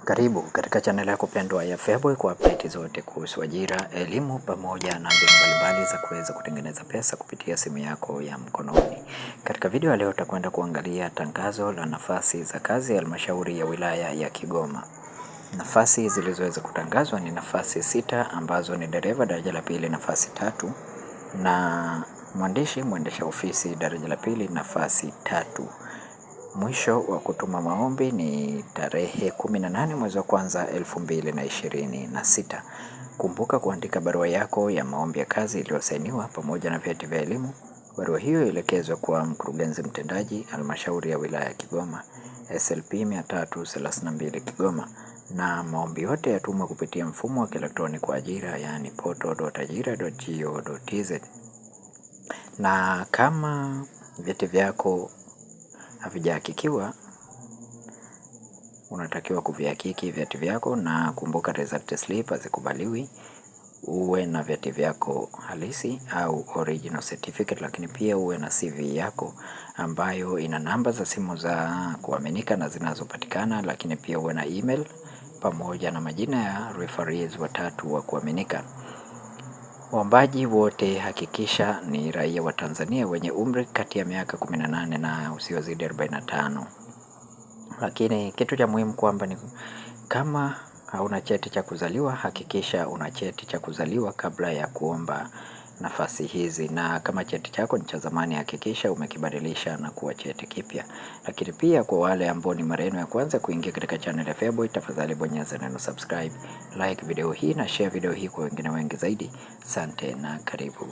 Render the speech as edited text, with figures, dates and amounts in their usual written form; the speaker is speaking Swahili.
Karibu katika channel yako pendwa ya Feaboy kwa update zote kuhusu ajira, elimu pamoja na mbinu mbalimbali za kuweza kutengeneza pesa kupitia simu yako ya mkononi. Katika video ya leo tutakwenda kuangalia tangazo la nafasi za kazi ya halmashauri ya wilaya ya Kigoma. Nafasi zilizoweza kutangazwa ni nafasi 6 ambazo ni dereva daraja la pili nafasi 3 na mwendesha ofisi daraja la pili nafasi 3. Mwisho wa kutuma maombi ni tarehe 18 mwezi wa kwanza 2026. Kumbuka kuandika barua yako ya maombi ya kazi iliyosainiwa pamoja na vyeti vya elimu. Barua hiyo ielekezwe kwa mkurugenzi mtendaji halmashauri ya wilaya ya Kigoma, SLP 332 Kigoma, na maombi yote yatumwe kupitia mfumo wa kielektroniki wa ajira, yani portal.ajira.go.tz. Na kama vyeti vyako havijahakikiwa, unatakiwa kuvihakiki vyeti vyako, na kumbuka result slip hazikubaliwi. Uwe na vyeti vyako halisi au original certificate, lakini pia uwe na CV yako ambayo ina namba za simu za kuaminika na zinazopatikana, lakini pia uwe na email pamoja na majina ya referees watatu wa kuaminika. Waombaji wote hakikisha ni raia wa Tanzania wenye umri kati ya miaka 18 na usiozidi 45. Lakini kitu cha muhimu kwamba ni kama hauna cheti cha kuzaliwa, hakikisha una cheti cha kuzaliwa kabla ya kuomba nafasi hizi, na kama cheti chako ni cha zamani hakikisha umekibadilisha na kuwa cheti kipya. Lakini pia kwa wale ambao ni mara yenu ya kwanza kuingia katika channel ya Feaboy, tafadhali bonyeza neno subscribe, like video hii na share video hii kwa wengine wengi zaidi. Asante na karibu.